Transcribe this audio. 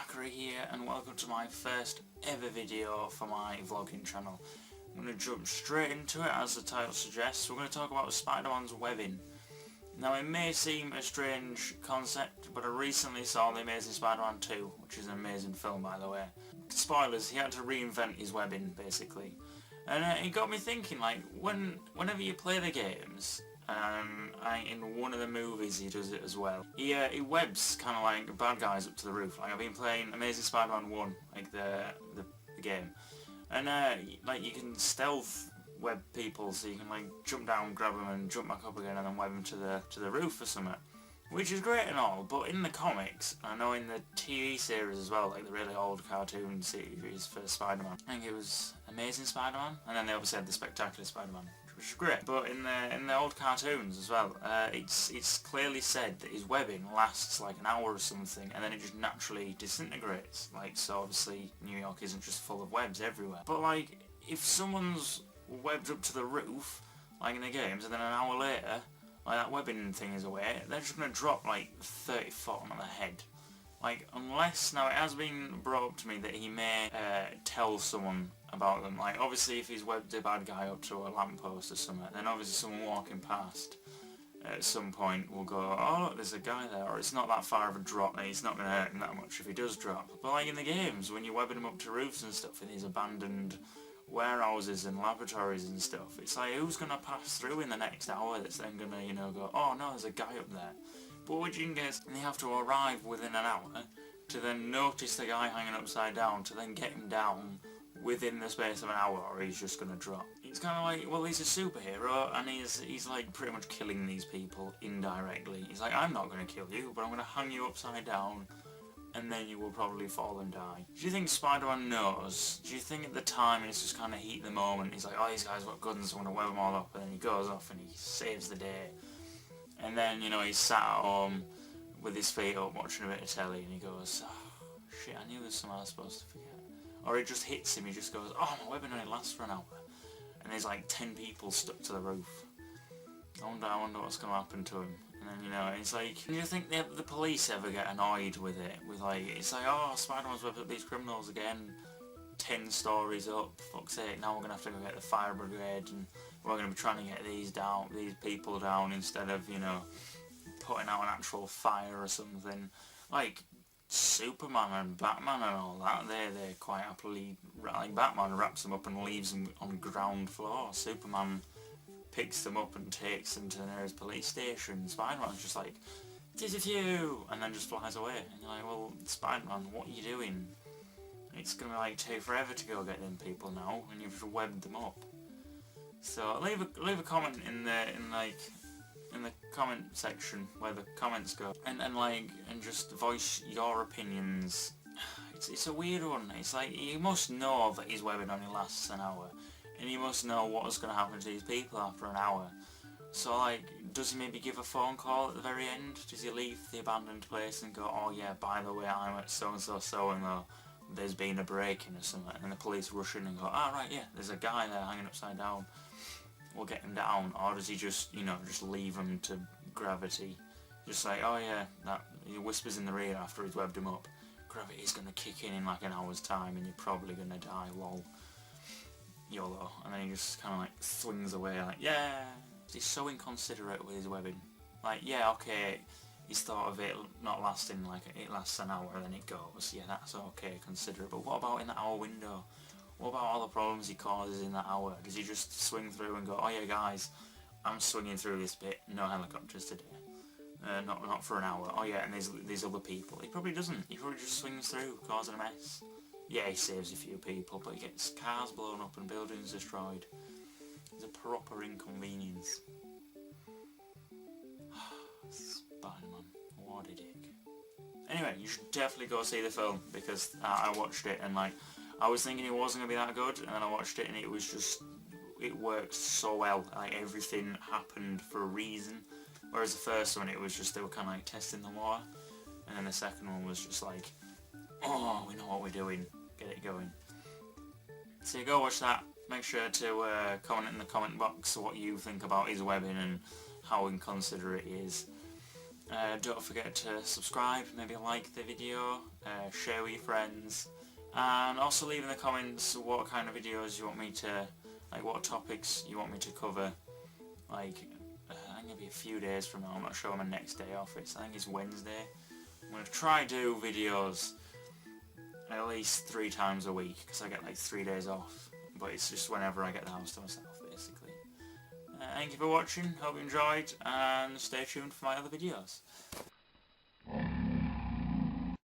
Zakary here, and welcome to my first ever video for my vlogging channel. I'm going to jump straight into it, as the title suggests. We're going to talk about Spider-Man's webbing. Now, it may seem a strange concept, but I recently saw The Amazing Spider-Man 2, which is an amazing film, by the way. Spoilers, he had to reinvent his webbing, basically. And it got me thinking, like, whenever you play the games, in one of the movies he does it as well. He webs kind of like bad guys up to the roof. Like, I've been playing Amazing Spider-Man 1, like the game, and like you can stealth web people, so you can like jump down, grab them, and jump back up again, and then web them to the roof or something. Which is great and all, but in the comics, I know in the TV series as well, like the really old cartoon series for Spider-Man, I think it was Amazing Spider-Man, and then they obviously had the Spectacular Spider-Man, which is great. But in the old cartoons as well, it's clearly said that his webbing lasts like an hour or something, and then it just naturally disintegrates. Like, so obviously New York isn't just full of webs everywhere. But like, if someone's webbed up to the roof, like in the games, and then an hour later, like that webbing thing is away, they're just going to drop like 30 foot on their head. Like, unless, now it has been brought up to me that he may tell someone about them. Like, obviously if he's webbed a bad guy up to a lamppost or something, then obviously someone walking past at some point will go, oh look, there's a guy there, or it's not that far of a drop, and it's not going to hurt him that much if he does drop. But like in the games, when you're webbing him up to roofs and stuff in these abandoned warehouses and laboratories and stuff, it's like, who's going to pass through in the next hour that's then going to, you know, go, oh no, there's a guy up there. But what you can get is they have to arrive within an hour to then notice the guy hanging upside down, to then get him down within the space of an hour, or he's just going to drop. It's kind of like, well, he's a superhero, and he's like pretty much killing these people indirectly. He's like, I'm not going to kill you, but I'm going to hang you upside down, and then you will probably fall and die. Do you think Spider-Man knows? Do you think at the time it's just kind of heat of the moment, he's like, oh, these guys got guns, I want to web them all up, and then he goes off and he saves the day. And then, you know, he's sat at home with his feet up watching a bit of telly, and he goes, oh, shit, I knew there was something I was supposed to forget. Or it just hits him, he just goes, oh, my webbing only lasts for an hour. And there's like 10 people stuck to the roof. I wonder what's going to happen to him. And then, you know, it's like, do you think the police ever get annoyed with it? With like, it's like, oh, Spider-Man's webbed up these criminals again, 10 stories up, fuck's sake, now we're going to have to go get the fire brigade, and we're going to be trying to get these people down, instead of, you know, putting out an actual fire or something. Like, Superman and Batman and all that, they're quite happily, like, Batman wraps them up and leaves them on ground floor. Superman picks them up and takes them to the nearest police station. Spider-Man's just like, "'Tis a few," and then just flies away. And you're like, well, Spider-Man, what are you doing? It's gonna like take forever to go get them people now, and you've just webbed them up. So leave a comment in the comment section where the comments go, and just voice your opinions. It's a weird one. It's like, you must know that his webbing only lasts an hour, and you must know what's going to happen to these people after an hour. So like, does he maybe give a phone call at the very end? Does he leave the abandoned place and go, oh yeah, by the way, I'm at so-and-so, so-and-so, there's been a break-in or something, and the police rush in and go, ah right, yeah, there's a guy there hanging upside down, we'll get him down? Or does he just, you know, just leave him to gravity? Just like, oh yeah, that, he whispers in the ear after he's webbed him up, gravity's going to kick in like an hour's time, and you're probably going to die, lol. YOLO. And then he just kind of like swings away like, yeah. He's so inconsiderate with his webbing. Like, yeah, okay, he's thought of it not lasting, like, it lasts an hour and then it goes. Yeah, that's okay, considerate. But what about in that hour window? What about all the problems he causes in that hour? Does he just swing through and go, oh yeah guys, I'm swinging through this bit, no helicopters today. Not for an hour. Oh yeah, and there's these other people. He probably doesn't. He probably just swings through, causing a mess. Yeah, he saves a few people, but he gets cars blown up and buildings destroyed. It's a proper inconvenience. Spider-Man, what a dick. Anyway, you should definitely go see the film, because I watched it and like, I was thinking it wasn't going to be that good, and then I watched it and it was just, it worked so well. Like, everything happened for a reason. Whereas the first one, it was just, they were kind of like testing the water. And then the second one was just like, oh, we know what we're doing, get it going. So you go watch that. Make sure to comment in the comment box what you think about his webbing and how inconsiderate he is. Don't forget to subscribe, maybe like the video, share with your friends, and also leave in the comments what kind of videos you want me to, like what topics you want me to cover. Like, I think it'll be a few days from now, I'm not sure when my next day off is. I think it's Wednesday. I'm going to try do videos at least 3 times a week, because I get like 3 days off, but it's just whenever I get the house to myself basically. Thank you for watching, hope you enjoyed, and stay tuned for my other videos.